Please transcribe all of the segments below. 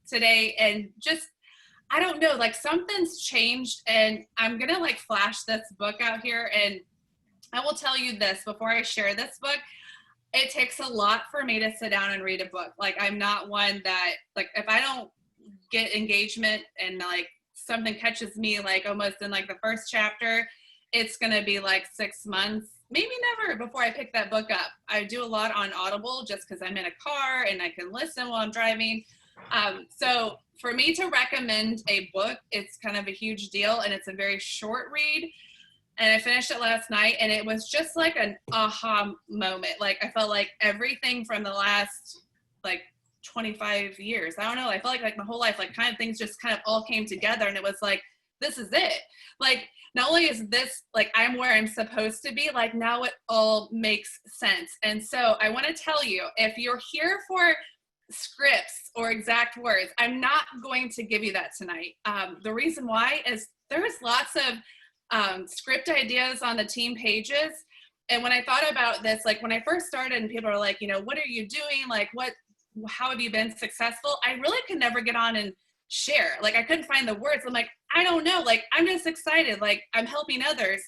today, and just, I don't know, like something's changed, and I'm going to like flash this book out here. And I will tell you this before I share this book. It takes a lot for me to sit down and read a book. Like, I'm not one that, like, if I don't get engagement and like something catches me like almost in like the first chapter, it's going to be like 6 months, maybe never, before I pick that book up. I do a lot on Audible just because I'm in a car and I can listen while I'm driving. So for me to recommend a book, it's kind of a huge deal, and it's a very short read. And I finished it last night, and it was just like an aha moment. Like, I felt like everything from the last like 25 years, I don't know, I felt like my whole life, like kind of things just kind of all came together, and it was like, this is it. Like, not only is this, like, I'm where I'm supposed to be, like, now it all makes sense. And so I want to tell you, if you're here for scripts or exact words, I'm not going to give you that tonight. The reason why is there's lots of script ideas on the team pages. And when I thought about this, like when I first started and people are like, you know, what are you doing? Like, how have you been successful? I really could never get on and share. Like, I couldn't find the words. I'm like, I don't know. Like, I'm just excited. Like, I'm helping others.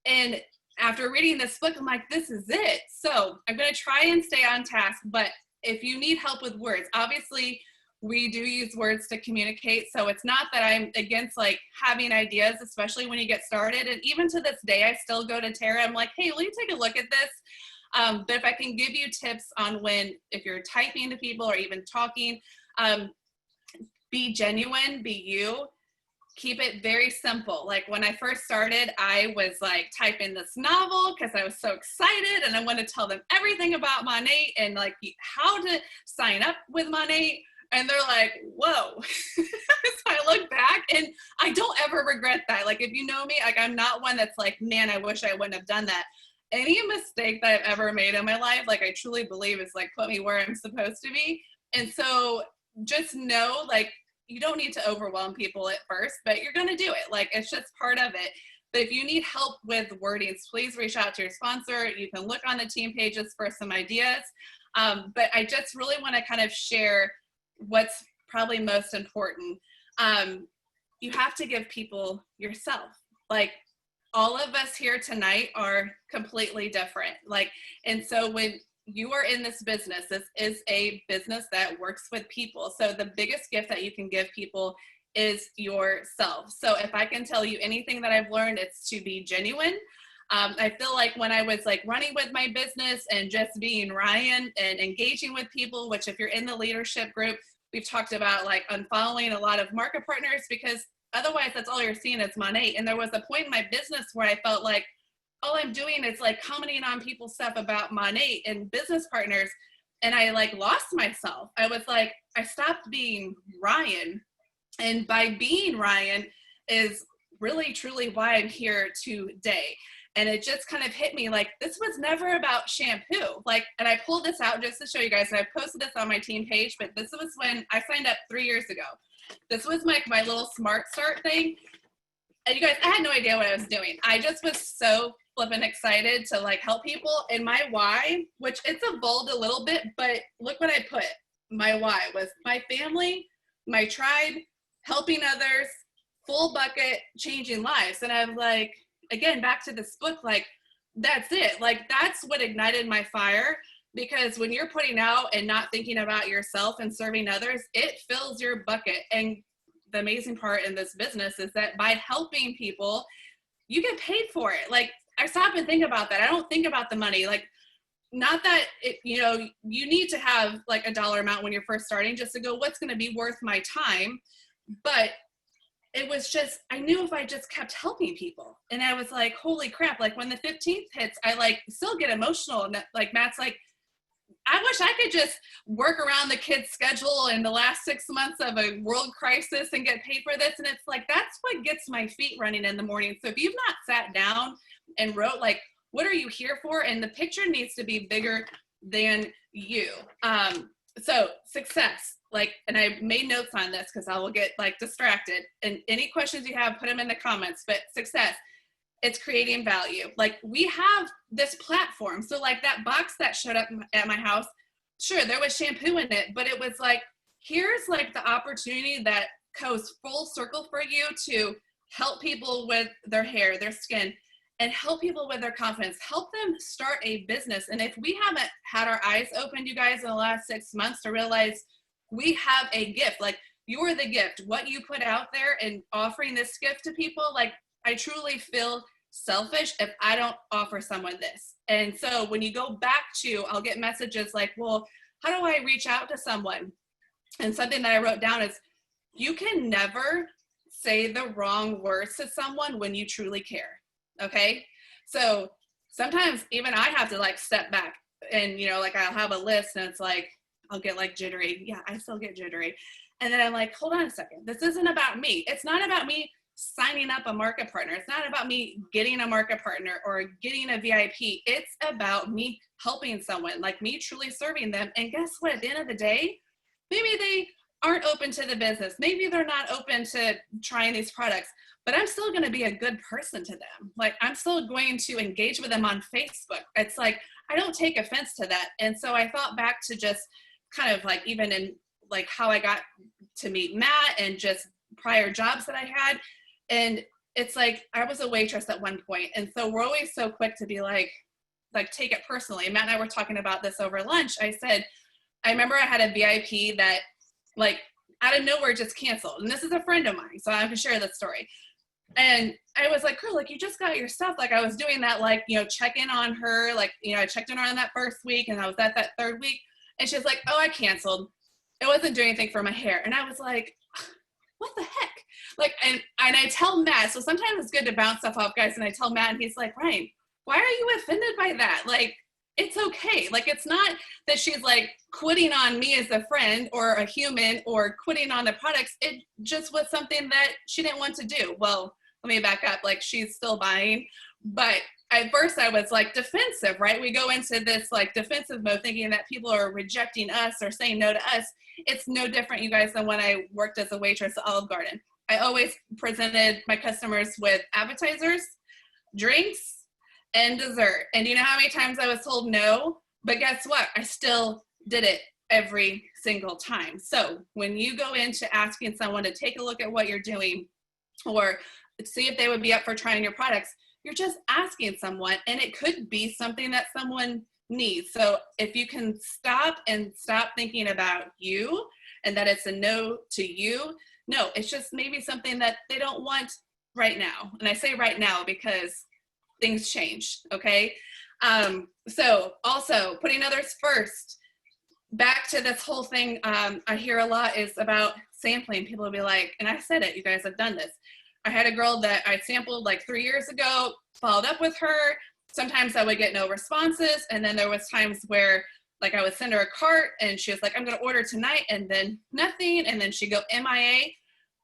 And after reading this book, I'm like, this is it. So I'm going to try and stay on task. But if you need help with words, obviously we do use words to communicate. So it's not that I'm against like having ideas, especially when you get started. And even to this day, I still go to Tara. I'm like, hey, will you take a look at this? But if I can give you tips on if you're typing to people or even talking, be genuine, be you. Keep it very simple. Like when I first started, I was like typing this novel because I was so excited and I want to tell them everything about Monat and like how to sign up with Monat. And they're like, whoa. So I look back and I don't ever regret that. Like, if you know me, like I'm not one that's like, man, I wish I wouldn't have done that. Any mistake that I've ever made in my life, like I truly believe is like put me where I'm supposed to be. And so just know, like, you don't need to overwhelm people at first, but you're going to do it. Like, it's just part of it. But if you need help with wordings, please reach out to your sponsor. You can look on the team pages for some ideas. But I just really want to kind of share what's probably most important. You have to give people yourself. Like, all of us here tonight are completely different. Like, and so when you are in this is a business that works with people. So the biggest gift that you can give people is yourself. So if I can tell you anything that I've learned, it's to be genuine. I feel like when I was like running with my business and just being Ryann and engaging with people, which if you're in the leadership group, we've talked about like unfollowing a lot of market partners because otherwise that's all you're seeing is Monat. And there was a point in my business where I felt like all I'm doing is like commenting on people's stuff about Monat and business partners. And I like lost myself. I was like, I stopped being Ryann. And by being Ryann is really truly why I'm here today. And it just kind of hit me like, this was never about shampoo. Like, and I pulled this out just to show you guys, and I posted this on my team page, but this was when I signed up 3 years ago. This was my little Smart Start thing. And you guys, I had no idea what I was doing. I just was so flippin' excited to like help people. And my why, which it's evolved a little bit, but look what I put. My why was my family, my tribe, helping others, full bucket, changing lives. And I'm like, again, back to this book, like, that's it. Like, that's what ignited my fire, because when you're putting out and not thinking about yourself and serving others, it fills your bucket. And the amazing part in this business is that by helping people, you get paid for it. Like, I stop and think about that. I don't think about the money. Like, not that it, you know, you need to have like a dollar amount when you're first starting just to go, what's going to be worth my time? But it was just, I knew if I just kept helping people, and I was like, holy crap. Like when the 15th hits, I like still get emotional. And like, Matt's like, I wish I could just work around the kids' schedule in the last 6 months of a world crisis and get paid for this. And it's like, that's what gets my feet running in the morning. So if you've not sat down and wrote like, what are you here for? And the picture needs to be bigger than you. So success, like, and I made notes on this because I will get like distracted, and any questions you have, put them in the comments. But success, it's creating value. Like, we have this platform. So like that box that showed up at my house, sure, there was shampoo in it, but it was like, here's like the opportunity that goes full circle for you to help people with their hair, their skin, and help people with their confidence, help them start a business. And if we haven't had our eyes opened, you guys, in the last 6 months to realize we have a gift, like you're the gift, what you put out there and offering this gift to people, like I truly feel selfish if I don't offer someone this. And so when you go back to, I'll get messages like, well, how do I reach out to someone? And something that I wrote down is, you can never say the wrong words to someone when you truly care. Okay. So sometimes even I have to like step back and, you know, like I'll have a list and it's like, I'll get like jittery. Yeah, I still get jittery. And then I'm like, hold on a second. This isn't about me. It's not about me signing up a market partner. It's not about me getting a market partner or getting a VIP. It's about me helping someone, like me truly serving them. And guess what? At the end of the day, maybe they aren't open to the business. Maybe they're not open to trying these products, but I'm still going to be a good person to them. Like I'm still going to engage with them on Facebook. It's like, I don't take offense to that. And so I thought back to just kind of like, even in like how I got to meet Matt and just prior jobs that I had. And it's like, I was a waitress at one point. And so we're always so quick to be like take it personally. Matt and I were talking about this over lunch. I said, I remember I had a VIP that like out of nowhere just canceled. And this is a friend of mine, so I can share this story. And I was like, girl, like you just got your stuff. Like I was doing that, like, you know, check in on her. Like, you know, I checked in on that first week and I was at that third week. And she's like, oh, I canceled. It wasn't doing anything for my hair. And I was like, what the heck? Like, and I tell Matt, so sometimes it's good to bounce stuff off guys. And I tell Matt and he's like, Ryan, why are you offended by that? Like, it's okay. Like, it's not that she's like quitting on me as a friend or a human or quitting on the products. It just was something that she didn't want to do. Well, let me back up. Like she's still buying, but at first I was like defensive, right? We go into this like defensive mode thinking that people are rejecting us or saying no to us. It's no different, you guys, than when I worked as a waitress at Olive Garden. I always presented my customers with appetizers, drinks, and dessert. And you know how many times I was told no? But guess what? I still did it every single time. So when you go into asking someone to take a look at what you're doing or see if they would be up for trying your products, you're just asking someone, and it could be something that someone needs. So if you can stop thinking about you and that it's a no to you, no, it's just maybe something that they don't want right now. And I say right now because things change, okay? So also putting others first. Back to this whole thing I hear a lot is about sampling. People will be like, and I said it, you guys have done this. I had a girl that I sampled like 3 years ago, followed up with her. Sometimes I would get no responses. And then there was times where like I would send her a cart and she was like, I'm going to order tonight, and then nothing. And then she'd go MIA.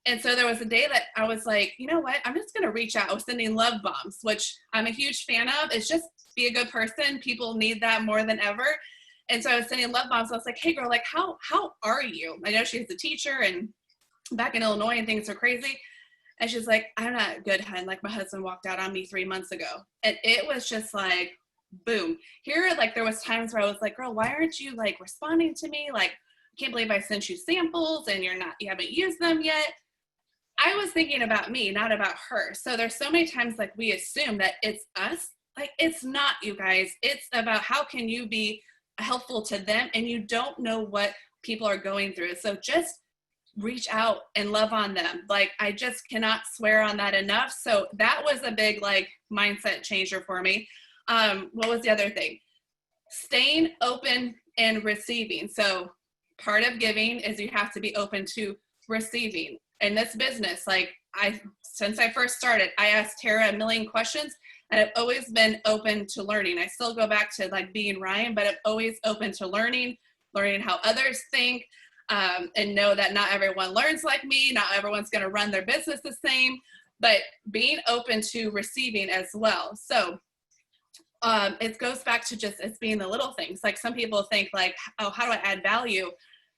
And so there was a day that I was like, you know what? I'm just going to reach out. I was sending love bombs, which I'm a huge fan of. It's just be a good person. People need that more than ever. And so I was sending love bombs. I was like, hey girl, like how are you? I know she's a teacher and back in Illinois and things are crazy. And she's like, I'm not good, hun. Like my husband walked out on me 3 months ago. And it was just like, boom. Here, like there was times where I was like, girl, why aren't you like responding to me? Like, I can't believe I sent you samples and you haven't used them yet. I was thinking about me, not about her. So there's so many times like we assume that it's us. Like it's not, you guys. It's about how can you be helpful to them, and you don't know what people are going through. So just reach out and love on them. Like I just cannot swear on that enough. So that was a big like mindset changer for me. What was the other thing? Staying open and receiving. So part of giving is you have to be open to receiving. In this business, like since I first started, I asked Tara a million questions, and I've always been open to learning. I still go back to like being Ryan, but I'm always open to learning how others think, and know that not everyone learns like me. Not everyone's going to run their business the same, but being open to receiving as well. So it goes back to just it's being the little things. Like some people think like, oh, how do I add value?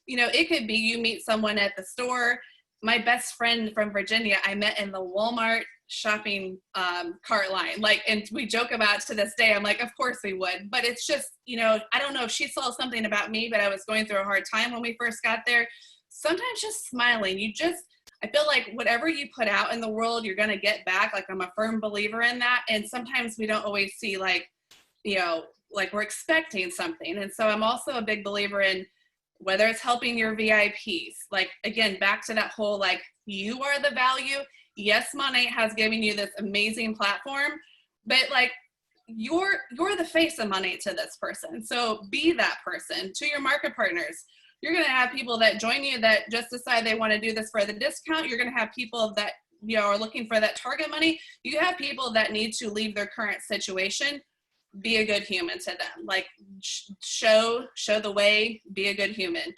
You know, it could be you meet someone at the store. My best friend from Virginia, I met in the Walmart shopping cart line. Like, and we joke about it to this day. I'm like, of course we would. But it's just, you know, I don't know if she saw something about me, but I was going through a hard time when we first got there. sometimes just smiling. I feel like whatever you put out in the world, you're going to get back. Like, I'm a firm believer in that. And sometimes we don't always see, like, you know, like we're expecting something. And so I'm also a big believer in whether it's helping your VIPs, like, again, back to that whole, like, you are the value. Yes, Monat has given you this amazing platform, but like, you're the face of Monat to this person. So be that person to your market partners. You're going to have people that join you that just decide they want to do this for the discount. You're going to have people that, you know, are looking for that target money. You have people that need to leave their current situation. Be a good human to them. Like, show the way, be a good human.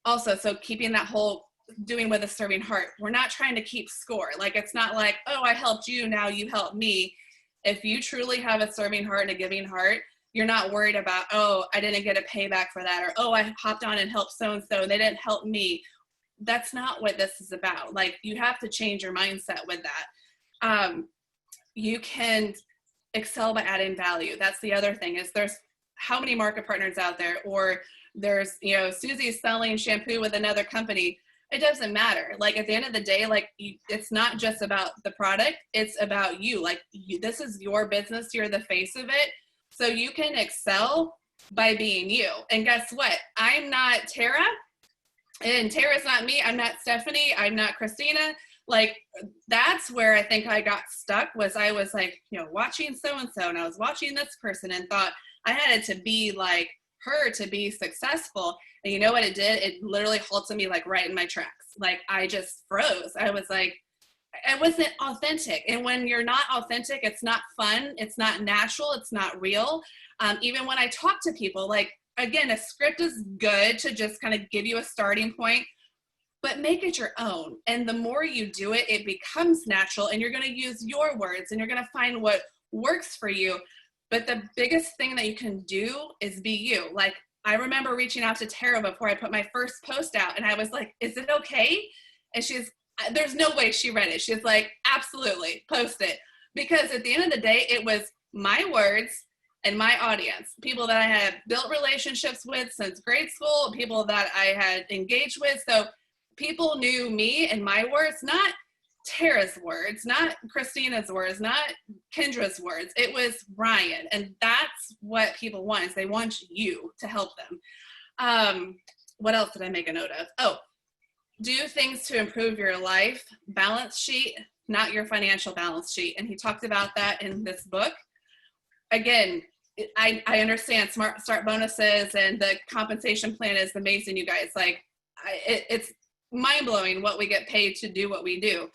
Also, so keeping that whole doing with a serving heart. We're not trying to keep score. Like, it's not like, oh, I helped you, now you help me. If you truly have a serving heart and a giving heart, you're not worried about, oh, I didn't get a payback for that, or, oh, I hopped on and helped so-and-so and they didn't help me. That's not what this is about. Like, you have to change your mindset with that. You can excel by adding value. That's the other thing, is there's how many market partners out there, or there's, you know, Susie's selling shampoo with another company. It doesn't matter. Like, at the end of the day, like, it's not just about the product, it's about you. Like, this is your business, you're the face of it. So you can excel by being you. And guess what? I'm not Tara, and Tara's not me. I'm not Stephanie. I'm not Christina. Like, that's where I think I got stuck, was I was like, you know, watching so-and-so, and I was watching this person and thought I had to be like her to be successful. And you know what it did? It literally halted me, like, right in my tracks. Like, I just froze. I was like, I wasn't authentic. And when you're not authentic, it's not fun. It's not natural. It's not real. Even when I talk to people, like, again, a script is good to just kind of give you a starting point, but make it your own. And the more you do it, it becomes natural, and you're going to use your words, and you're going to find what works for you. But the biggest thing that you can do is be you. Like, I remember reaching out to Tara before I put my first post out, and I was like, is it okay? And there's no way she read it. She's like, absolutely, post it. Because at the end of the day, it was my words and my audience, people that I had built relationships with since grade school, people that I had engaged with. So people knew me and my words, not Tara's words, not Christina's words, not Kendra's words. It was Ryann. And that's what people want, is they want you to help them. What else did I make a note of? Oh, do things to improve your life balance sheet, not your financial balance sheet. And he talked about that in this book. Again, I understand Smart Start bonuses and the compensation plan is amazing, you guys. Like, it's mind-blowing what we get paid to do what we do.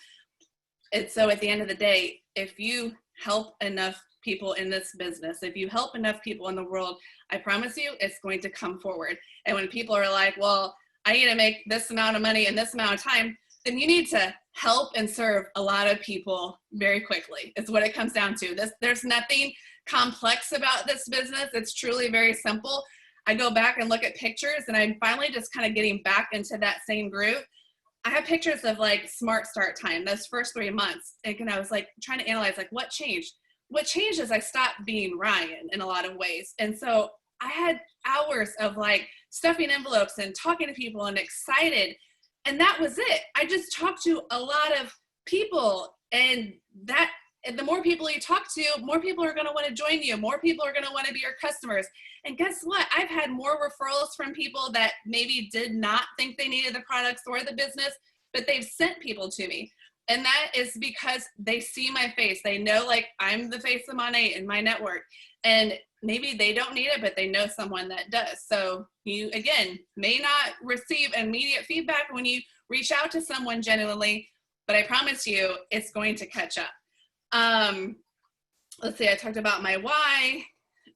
And so at the end of the day, if you help enough people in this business, if you help enough people in the world, I promise you it's going to come forward. And when people are like, well, I need to make this amount of money in this amount of time, then you need to help and serve a lot of people very quickly. It's what it comes down to. There's nothing complex about this business. It's truly very simple. I go back and look at pictures, and I'm finally just kind of getting back into that same groove. I have pictures of, like, Smart Start time, those first 3 months. And I was like trying to analyze, like, what changed? What changed is I stopped being Ryann in a lot of ways. And so I had hours of, like, stuffing envelopes and talking to people and excited. And that was it. I just talked to a lot of people, and the more people you talk to, more people are going to want to join you. More people are going to want to be your customers. And guess what? I've had more referrals from people that maybe did not think they needed the products or the business, but they've sent people to me. And that is because they see my face. They know, like, I'm the face of Monat in my network. And maybe they don't need it, but they know someone that does. So you, again, may not receive immediate feedback when you reach out to someone genuinely, but I promise you it's going to catch up. Let's see, I talked about my why.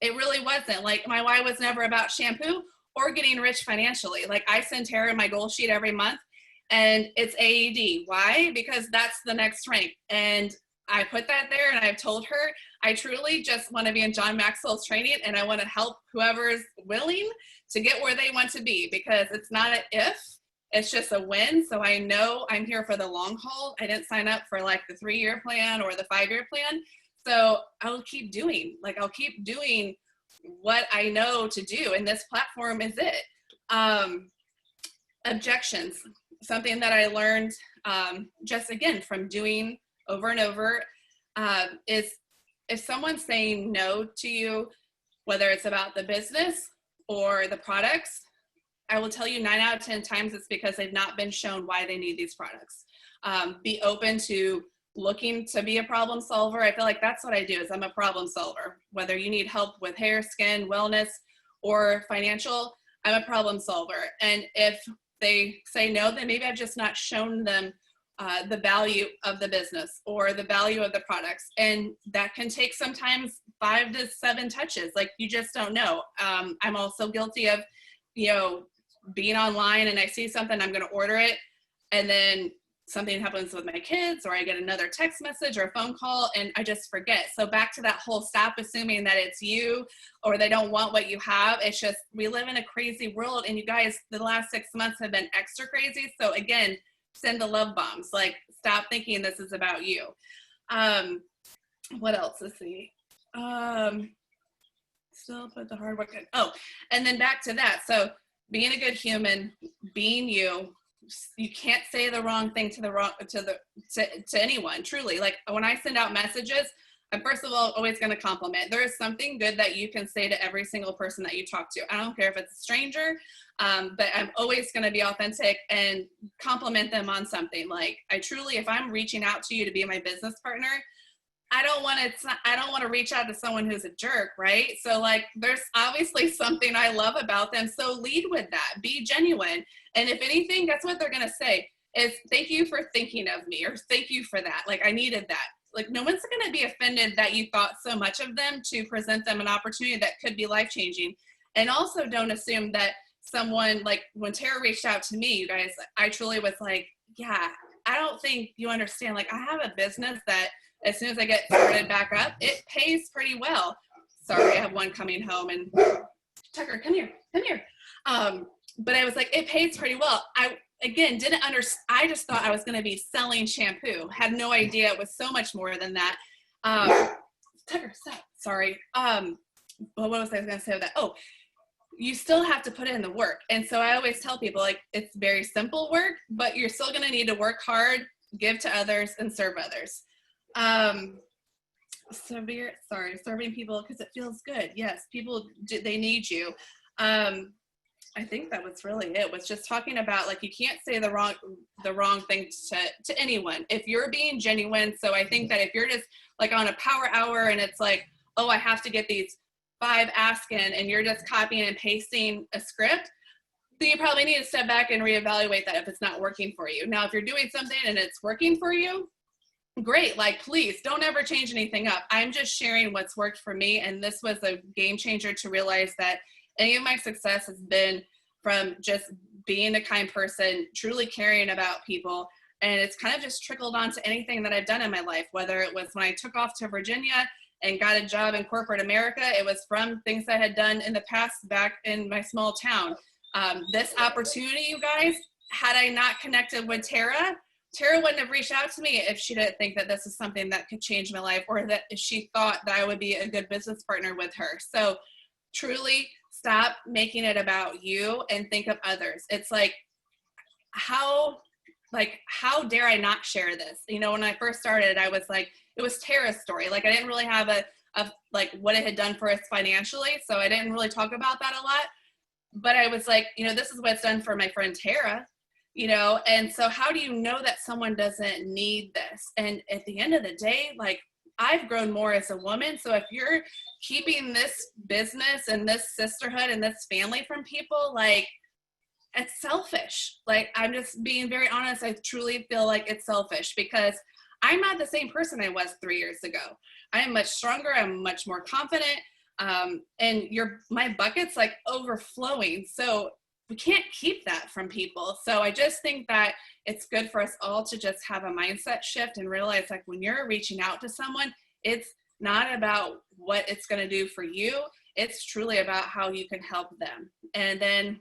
It really wasn't. Like, my why was never about shampoo or getting rich financially. Like, I send Tara my goal sheet every month, and it's AED. Why? Because that's the next rank. And I put that there, and I've told her, I truly just want to be in John Maxwell's training, and I want to help whoever is willing to get where they want to be, because it's not an if, it's just a win. So I know I'm here for the long haul. I didn't sign up for, like, the 3-year plan or the 5-year plan. So I'll keep doing what I know to do. And this platform is it. Objections, something that I learned just again from doing over and over, is if someone's saying no to you, whether it's about the business or the products, I will tell you 9 out of 10 times it's because they've not been shown why they need these products. Be open to looking to be a problem solver. I feel like that's what I do, is I'm a problem solver. Whether you need help with hair, skin, wellness, or financial, I'm a problem solver. And if they say no, then maybe I've just not shown them the value of the business or the value of the products. And that can take sometimes 5 to 7 touches. Like, you just don't know. I'm also guilty of, being online and I see something, I'm going to order it. And then something happens with my kids, or I get another text message or a phone call and I just forget. So back to that whole stop assuming that it's you or they don't want what you have. It's just, we live in a crazy world, and you guys, the last 6 months have been extra crazy. So again, send the love bombs. Like, stop thinking this is about you. What else? Let's see. Still put the hard work in. Oh, and then back to that. So being a good human, being you can't say the wrong thing to anyone, truly. Like, when I send out messages, I'm first of all always going to compliment. There is something good that you can say to every single person that you talk to. I don't care if it's a stranger, but I'm always going to be authentic and compliment them on something. Like, I truly, if I'm reaching out to you to be my business partner, I don't want to reach out to someone who's a jerk, right? So like, there's obviously something I love about them. So lead with that, be genuine. And if anything, that's what they're going to say is, thank you for thinking of me, or thank you for that. Like, I needed that. Like, no one's going to be offended that you thought so much of them to present them an opportunity that could be life-changing. And also, don't assume that someone, like when Tara reached out to me, you guys, I truly was like, yeah, I don't think you understand. Like, I have a business that as soon as I get started back up, it pays pretty well. Sorry, I have one coming home, and Tucker, come here. But I was like, it pays pretty well. I, again, didn't understand. I just thought I was going to be selling shampoo. Had no idea it was so much more than that. Tucker, stop. Sorry. But what was I going to say with that? Oh, you still have to put in the work. And so I always tell people, like, it's very simple work, but you're still going to need to work hard, give to others, and serve others. Serving people because it feels good. Yes, people, they need you. I think that was really it, was just talking about, like, you can't say the wrong thing to anyone if you're being genuine. So I think that if you're just like on a power hour and it's like, oh, I have to get these 5 asks in, and you're just copying and pasting a script, then you probably need to step back and reevaluate that if it's not working for you. Now, if you're doing something and it's working for you, great. Like, please don't ever change anything up. I'm just sharing what's worked for me. And this was a game changer to realize that any of my success has been from just being a kind person, truly caring about people. And it's kind of just trickled on to anything that I've done in my life, whether it was when I took off to Virginia and got a job in corporate America, it was from things I had done in the past back in my small town. This opportunity, you guys, had I not connected with Tara wouldn't have reached out to me if she didn't think that this is something that could change my life, or that if she thought that I would be a good business partner with her. So truly stop making it about you and think of others. It's like, how dare I not share this? When I first started, I was like, it was Tara's story. Like, I didn't really have a like what it had done for us financially. So I didn't really talk about that a lot, but I was like, this is what it's done for my friend Tara. And so how do you know that someone doesn't need this? And at the end of the day, like, I've grown more as a woman. So if you're keeping this business and this sisterhood and this family from people, like, it's selfish. Like, I'm just being very honest. I truly feel like it's selfish because I'm not the same person I was 3 years ago. I am much stronger. I'm much more confident. And my bucket's like overflowing. So we can't keep that from people. So I just think that it's good for us all to just have a mindset shift and realize, like, when you're reaching out to someone, it's not about what it's going to do for you. It's truly about how you can help them. And then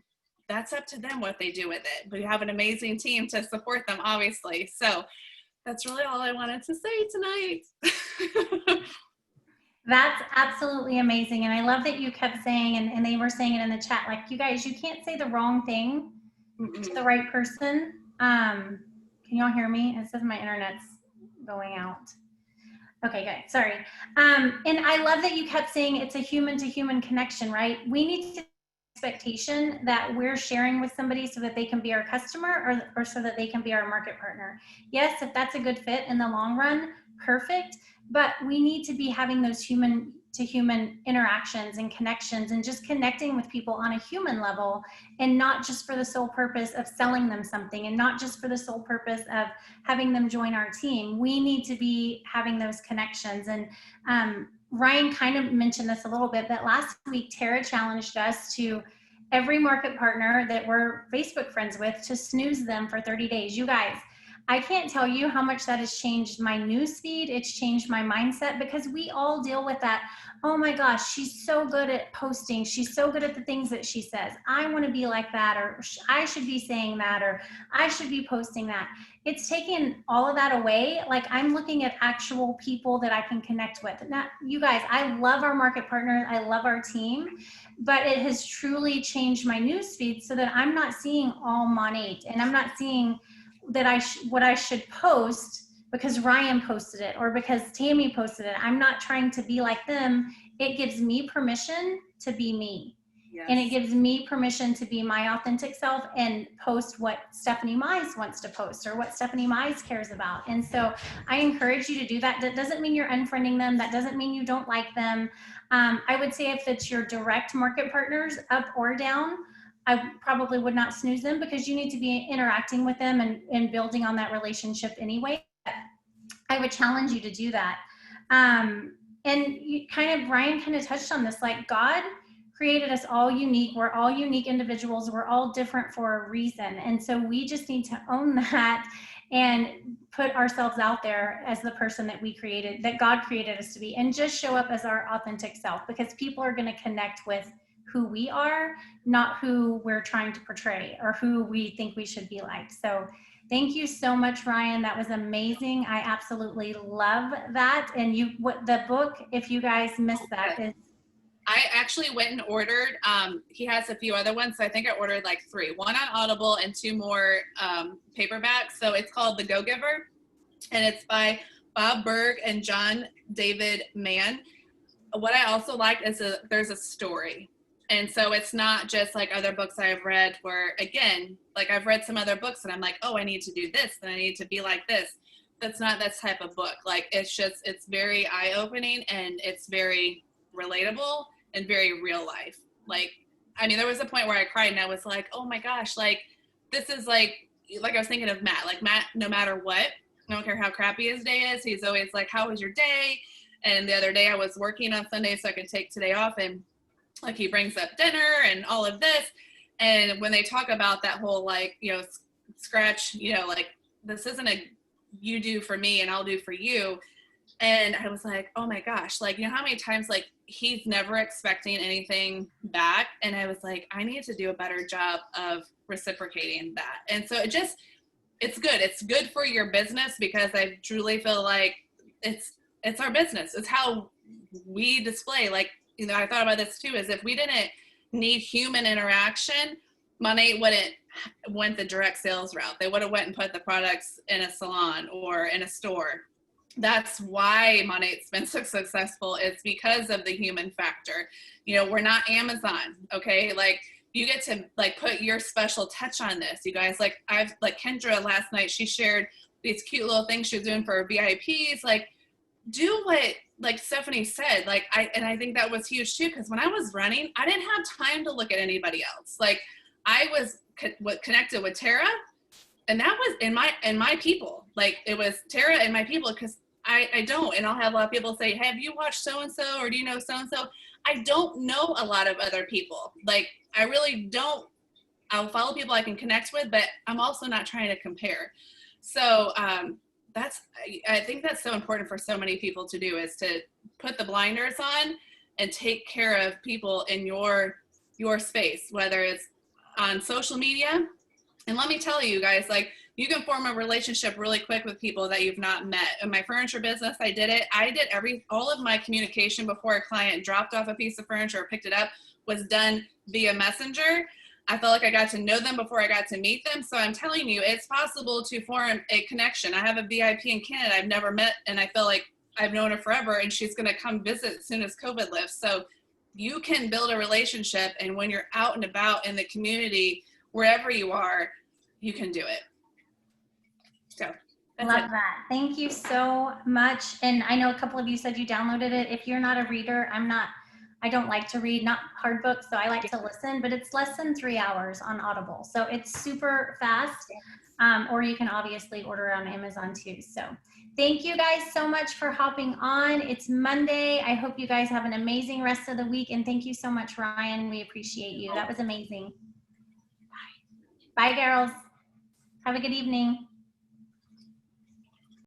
that's up to them what they do with it. We have an amazing team to support them, obviously. So that's really all I wanted to say tonight. That's absolutely amazing. And I love that you kept saying, and they were saying it in the chat, like, you guys, you can't say the wrong thing to the right person. Can y'all hear me? It says my internet's going out. Okay, good. Sorry. And I love that you kept saying it's a human to human connection, right? We need to expectation that we're sharing with somebody so that they can be our customer or so that they can be our market partner. Yes, if that's a good fit in the long run, perfect. But we need to be having those human to human interactions and connections and just connecting with people on a human level, and not just for the sole purpose of selling them something, and not just for the sole purpose of having them join our team. We need to be having those connections. And Ryan kind of mentioned this a little bit, but last week Tara challenged us to every market partner that we're Facebook friends with to snooze them for 30 days. You guys, I can't tell you how much that has changed my news feed. It's changed my mindset, because we all deal with that. Oh my gosh, she's so good at posting. She's so good at the things that she says. I want to be like that, or I should be saying that, or I should be posting that. It's taken all of that away. Like, I'm looking at actual people that I can connect with. Now, you guys, I love our market partners. I love our team, but it has truly changed my news feed so that I'm not seeing all Monate, and I'm not seeing that what I should post because Ryan posted it or because Tammy posted it. I'm not trying to be like them. It gives me permission to be me. Yes. And it gives me permission to be my authentic self and post what Stephanie Mize wants to post or what Stephanie Mize cares about. And so I encourage you to do that. That doesn't mean you're unfriending them. That doesn't mean you don't like them. I would say if it's your direct market partners, up or down, I probably would not snooze them, because you need to be interacting with them and building on that relationship anyway. I would challenge you to do that. And you Ryan kind of touched on this, like, God created us all unique. We're all unique individuals. We're all different for a reason. And so we just need to own that and put ourselves out there as the person that we created, that God created us to be, and just show up as our authentic self, because people are going to connect with who we are, not who we're trying to portray or who we think we should be like. So thank you so much, Ryan. That was amazing. I absolutely love that. And the book, if you guys missed that, is... I actually went and ordered, he has a few other ones. So I think I ordered like 3, 1 on Audible and 2 more paperbacks. So it's called The Go-Giver, and it's by Bob Berg and John David Mann. What I also liked is there's a story. And so it's not just like other books I've read where, again, like I've read some other books and I'm like, oh, I need to do this and I need to be like this. That's not that type of book. Like, it's very eye-opening, and it's very relatable and very real life. Like, I mean, there was a point where I cried and I was like, oh my gosh, like, this is like I was thinking of Matt. Like, Matt, no matter what, I don't care how crappy his day is, he's always like, how was your day? And the other day I was working on Sunday so I could take today off, and like, he brings up dinner and all of this. And when they talk about that whole, like, scratch, like, this isn't a you do for me and I'll do for you. And I was like, oh my gosh, like, how many times, like, he's never expecting anything back. And I was like, I need to do a better job of reciprocating that. And so it's good. It's good for your business, because I truly feel like it's our business. It's how we display, like, I thought about this too, is if we didn't need human interaction, Monate wouldn't went the direct sales route. They would have went and put the products in a salon or in a store. That's why Monate's been so successful. It's because of the human factor. We're not Amazon, okay? Like, you get to, like, put your special touch on this. You guys, like, Kendra last night, she shared these cute little things she was doing for her VIPs. Like, do what, like Stephanie said, like, I think that was huge too, because when I was running, I didn't have time to look at anybody else. Like, I was connected with Tara, and that was in my people. Like, it was Tara and my people, because I don't, and I'll have a lot of people say, have you watched so-and-so, or do you know so-and-so? I don't know a lot of other people. Like, I really don't. I'll follow people I can connect with, but I'm also not trying to compare. So, I think that's so important for so many people to do, is to put the blinders on and take care of people in your space, whether it's on social media. And let me tell you guys, like, you can form a relationship really quick with people that you've not met. In my furniture business, I did it. I did all of my communication before a client dropped off a piece of furniture or picked it up was done via Messenger. I felt like I got to know them before I got to meet them. So I'm telling you, it's possible to form a connection. I have a VIP in Canada I've never met, and I feel like I've known her forever, and she's going to come visit as soon as COVID lifts. So you can build a relationship, and when you're out and about in the community, wherever you are, you can do it. So love that. Thank you so much. And I know a couple of you said you downloaded it. If you're not a reader, I don't like to read, not hard books, so I like to listen, but it's less than 3 hours on Audible. So it's super fast. Or you can obviously order on Amazon too. So thank you guys so much for hopping on. It's Monday. I hope you guys have an amazing rest of the week. And thank you so much, Ryan. We appreciate you. That was amazing. Bye, girls. Have a good evening.